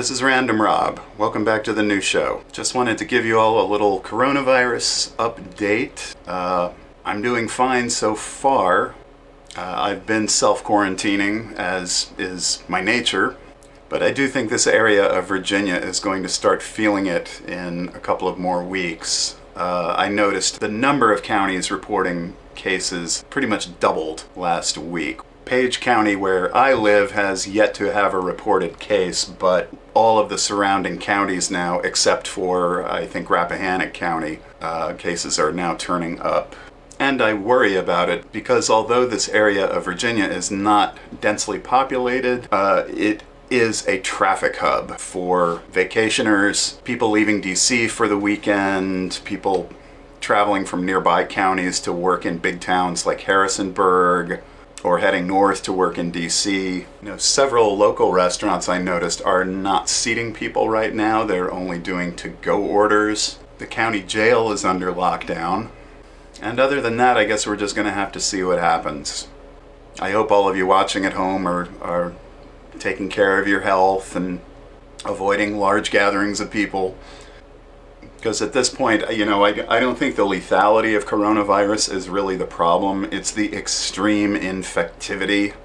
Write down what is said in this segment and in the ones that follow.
this is Random Rob. Welcome back to the new show. Just wanted to give you all a little coronavirus update. I'm doing fine so far. I've been self-quarantining, as is my nature, but I do think this area of Virginia is going to start feeling it in a couple of more weeks. I noticed the number of counties reporting cases pretty much doubled last week. Page County, where I live, has yet to have a reported case, but all of the surrounding counties now, except for, I think, Rappahannock County, cases are now turning up. And I worry about it because although this area of Virginia is not densely populated, it is a traffic hub for vacationers, people leaving DC for the weekend, people traveling from nearby counties to work in big towns like Harrisonburg, or heading north to work in DC. Several local restaurants I noticed are not seating people right now. They're only doing to-go orders. The county jail is under lockdown. And other than that, I guess we're just gonna have to see what happens. I hope all of you watching at home are taking care of your health and avoiding large gatherings of people. Because at this point, I don't think the lethality of coronavirus is really the problem. It's the extreme infectivity.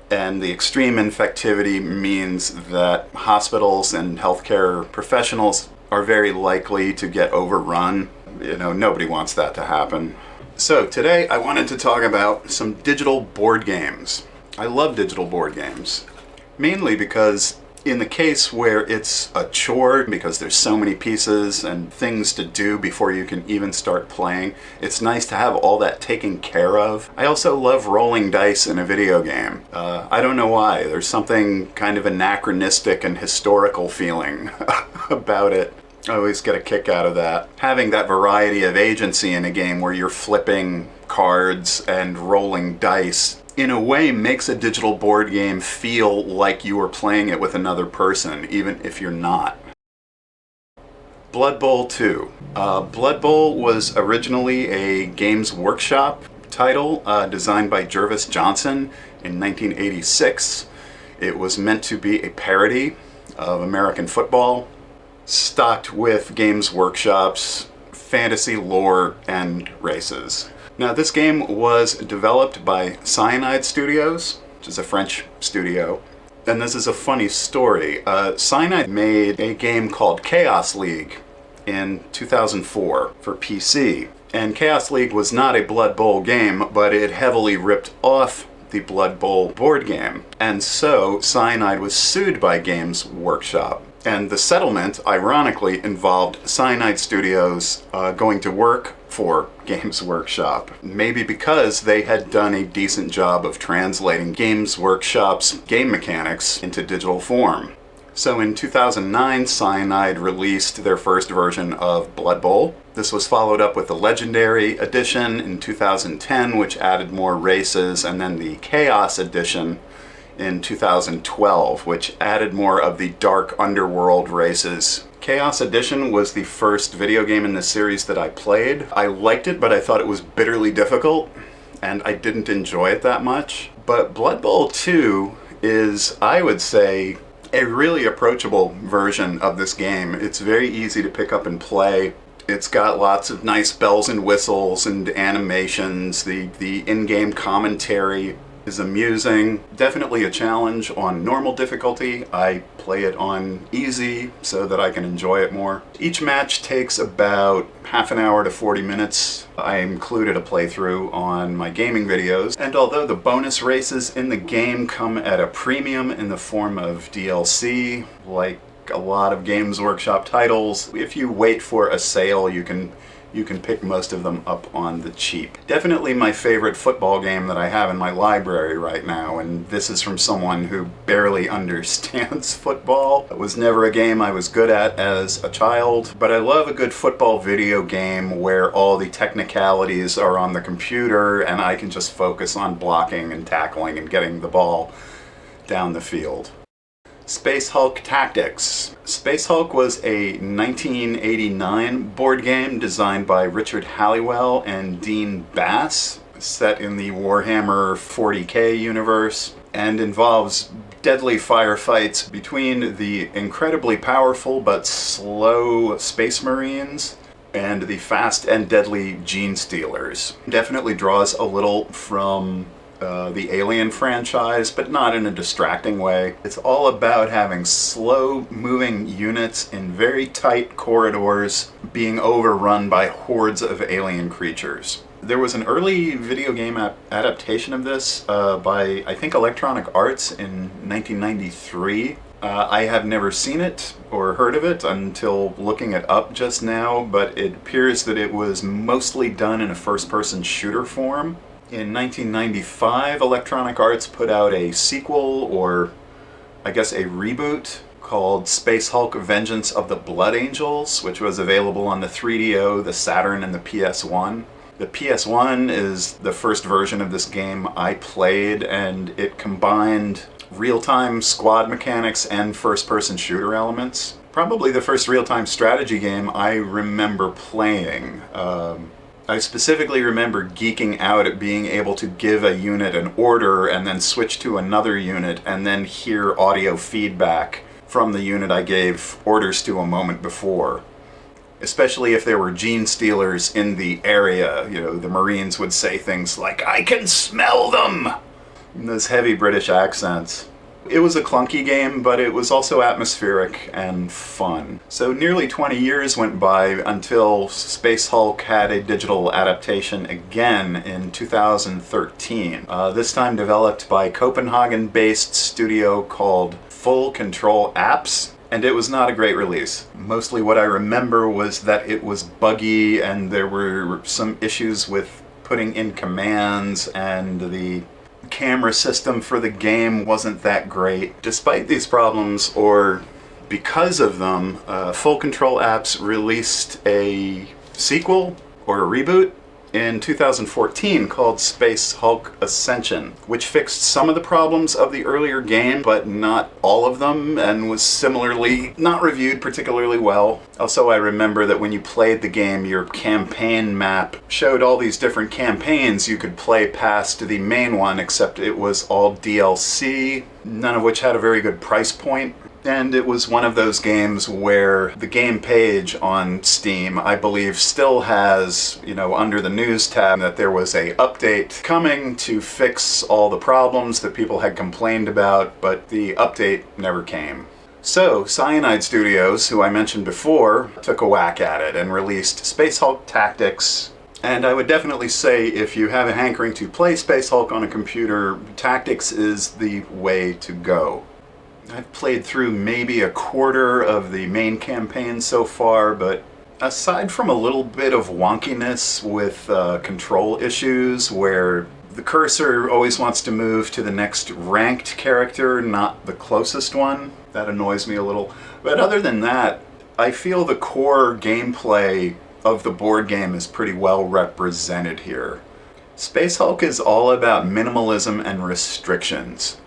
And the extreme infectivity means that hospitals and healthcare professionals are very likely to get overrun. Nobody wants that to happen. So today I wanted to talk about some digital board games. I love digital board games, mainly because in the case where it's a chore, because there's so many pieces and things to do before you can even start playing, it's nice to have all that taken care of. I also love rolling dice in a video game. I don't know why. There's something kind of anachronistic and historical feeling about it. I always get a kick out of that. Having that variety of agency in a game where you're flipping cards and rolling dice in a way makes a digital board game feel like you are playing it with another person, even if you're not. Blood Bowl 2. Blood Bowl was originally a Games Workshop title designed by Jervis Johnson in 1986. It was meant to be a parody of American football, stocked with Games Workshop's fantasy lore and races. Now, this game was developed by Cyanide Studios, which is a French studio. And this is a funny story. Cyanide made a game called Chaos League in 2004 for PC. And Chaos League was not a Blood Bowl game, but it heavily ripped off the Blood Bowl board game. And so Cyanide was sued by Games Workshop. And the settlement, ironically, involved Cyanide Studios going to work for Games Workshop. Maybe because they had done a decent job of translating Games Workshop's game mechanics into digital form. So in 2009, Cyanide released their first version of Blood Bowl. This was followed up with the Legendary Edition in 2010, which added more races, and then the Chaos Edition in 2012, which added more of the dark underworld races. Chaos Edition was the first video game in this series that I played. I liked it, but I thought it was bitterly difficult, and I didn't enjoy it that much. But Blood Bowl 2 is, I would say, a really approachable version of this game. It's very easy to pick up and play. It's got lots of nice bells and whistles and animations. The in-game commentary is amusing. Definitely a challenge on normal difficulty. I play it on easy so that I can enjoy it more. Each match takes about half an hour to 40 minutes. I included a playthrough on my gaming videos, and although the bonus races in the game come at a premium in the form of DLC, like a lot of Games Workshop titles, if you wait for a sale, you can pick most of them up on the cheap. Definitely my favorite football game that I have in my library right now, and this is from someone who barely understands football. It was never a game I was good at as a child, but I love a good football video game where all the technicalities are on the computer and I can just focus on blocking and tackling and getting the ball down the field. Space Hulk Tactics. Space Hulk was a 1989 board game designed by Richard Halliwell and Dean Bass, set in the Warhammer 40K universe, and involves deadly firefights between the incredibly powerful but slow Space Marines and the fast and deadly Gene Stealers. Definitely draws a little from the Alien franchise, but not in a distracting way. It's all about having slow-moving units in very tight corridors being overrun by hordes of alien creatures. There was an early video game adaptation of this by, I think, Electronic Arts in 1993. I have never seen it or heard of it until looking it up just now, but it appears that it was mostly done in a first-person shooter form. In 1995, Electronic Arts put out a sequel, or I guess a reboot, called Space Hulk Vengeance of the Blood Angels, which was available on the 3DO, the Saturn, and the PS1. The PS1 is the first version of this game I played, and it combined real-time squad mechanics and first-person shooter elements. Probably the first real-time strategy game I remember playing. I specifically remember geeking out at being able to give a unit an order and then switch to another unit and then hear audio feedback from the unit I gave orders to a moment before. Especially if there were Gene Stealers in the area, you know, the Marines would say things like, "I can smell them!" in those heavy British accents. It was a clunky game, but it was also atmospheric and fun. So nearly 20 years went by until Space Hulk had a digital adaptation again in 2013. This time developed by Copenhagen-based studio called Full Control Apps. And it was not a great release. Mostly what I remember was that it was buggy and there were some issues with putting in commands, and the camera system for the game wasn't that great. Despite these problems, or because of them, Full Control Apps released a sequel, or a reboot, in 2014 called Space Hulk Ascension, which fixed some of the problems of the earlier game, but not all of them, and was similarly not reviewed particularly well. Also, I remember that when you played the game, your campaign map showed all these different campaigns you could play past the main one, except it was all DLC, none of which had a very good price point. And it was one of those games where the game page on Steam, I believe, still has, you know, under the news tab that there was a update coming to fix all the problems that people had complained about, but the update never came. So, Cyanide Studios, who I mentioned before, took a whack at it and released Space Hulk Tactics. And I would definitely say if you have a hankering to play Space Hulk on a computer, Tactics is the way to go. I've played through maybe a quarter of the main campaign so far, but aside from a little bit of wonkiness with control issues where the cursor always wants to move to the next ranked character, not the closest one, that annoys me a little. But other than that, I feel the core gameplay of the board game is pretty well represented here. Space Hulk is all about minimalism and restrictions.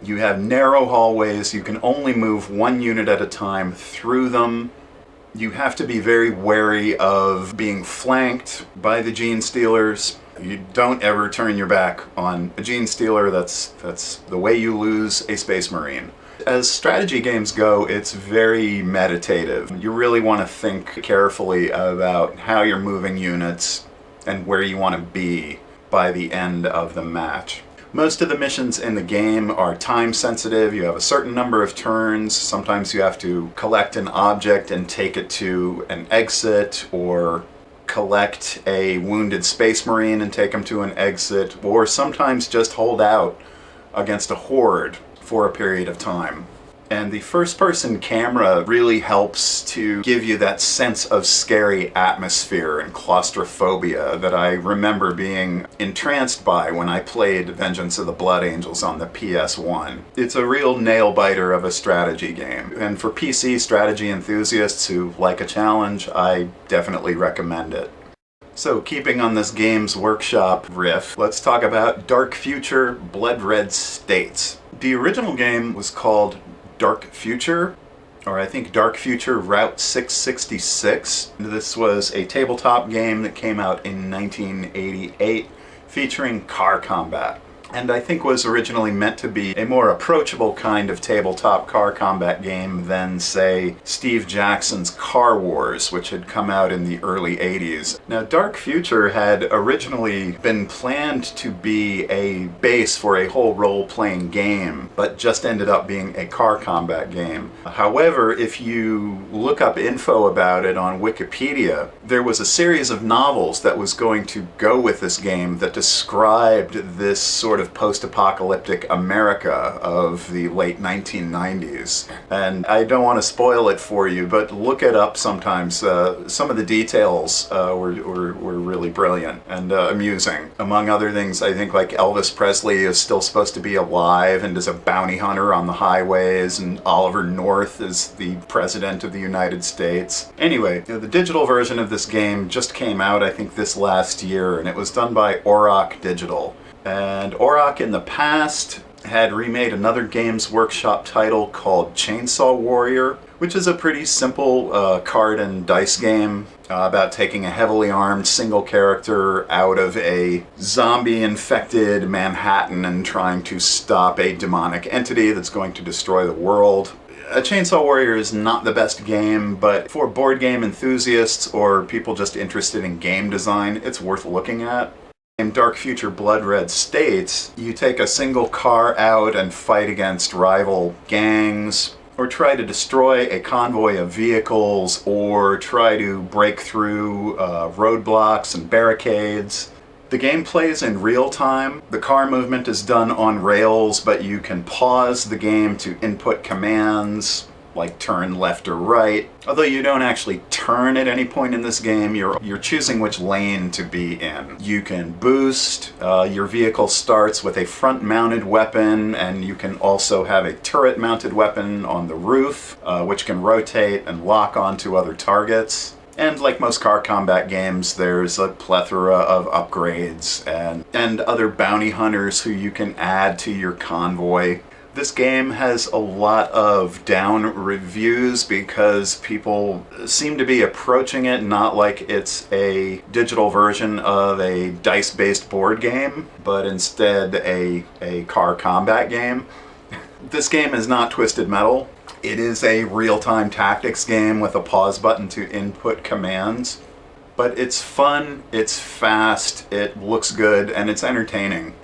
You have narrow hallways, you can only move one unit at a time through them. You have to be very wary of being flanked by the Gene Stealers. You don't ever turn your back on a Gene Stealer, that's the way you lose a Space Marine. As strategy games go, it's very meditative. You really want to think carefully about how you're moving units and where you want to be by the end of the match. Most of the missions in the game are time sensitive. You have a certain number of turns. Sometimes you have to collect an object and take it to an exit, or collect a wounded Space Marine and take him to an exit, or sometimes just hold out against a horde for a period of time. And the first-person camera really helps to give you that sense of scary atmosphere and claustrophobia that I remember being entranced by when I played Vengeance of the Blood Angels on the PS1. It's a real nail-biter of a strategy game, and for PC strategy enthusiasts who like a challenge, I definitely recommend it. So, keeping on this Games Workshop riff, let's talk about Dark Future Blood Red States. The original game was called Dark Future, or I think Dark Future Route 666. This was a tabletop game that came out in 1988 featuring car combat. and I think was originally meant to be a more approachable kind of tabletop car combat game than, say, Steve Jackson's Car Wars, which had come out in the early 80s. Now, Dark Future had originally been planned to be a base for a whole role-playing game, but just ended up being a car combat game. However, if you look up info about it on Wikipedia, there was a series of novels that was going to go with this game that described this sort of post-apocalyptic America of the late 1990s. And I don't want to spoil it for you, but look it up sometimes. Some of the details were really brilliant and amusing. Among other things, I think like Elvis Presley is still supposed to be alive and is a bounty hunter on the highways, and Oliver North is the president of the United States. Anyway, the digital version of this game just came out, I think, this last year, and it was done by Auroch Digital. And Auroch in the past had remade another Games Workshop title called Chainsaw Warrior, which is a pretty simple card and dice game about taking a heavily armed single character out of a zombie-infected Manhattan and trying to stop a demonic entity that's going to destroy the world. Chainsaw Warrior is not the best game, but for board game enthusiasts or people just interested in game design, it's worth looking at. In Dark Future Blood Red States, you take a single car out and fight against rival gangs, or try to destroy a convoy of vehicles, or try to break through roadblocks and barricades. The game plays in real time. The car movement is done on rails, but you can pause the game to input commands, like turn left or right. Although you don't actually turn at any point in this game, you're choosing which lane to be in. You can boost. Your vehicle starts with a front-mounted weapon, and you can also have a turret-mounted weapon on the roof, which can rotate and lock onto other targets. And like most car combat games, there's a plethora of upgrades and other bounty hunters who you can add to your convoy. This game has a lot of down reviews because people seem to be approaching it not like it's a digital version of a dice-based board game, but instead a car combat game. This game is not Twisted Metal. It is a real-time tactics game with a pause button to input commands. But it's fun, it's fast, it looks good, and it's entertaining.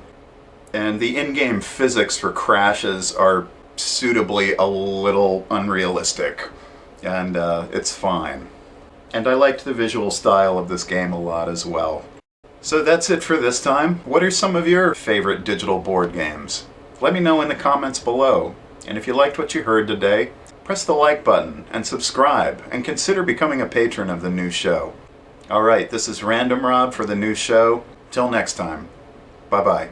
And the in-game physics for crashes are suitably a little unrealistic. And it's fine. And I liked the visual style of this game a lot as well. So that's it for this time. What are some of your favorite digital board games? Let me know in the comments below. And if you liked what you heard today, press the like button and subscribe, and consider becoming a patron of the new show. Alright, this is Random Rob for the new show. Till next time. Bye-bye.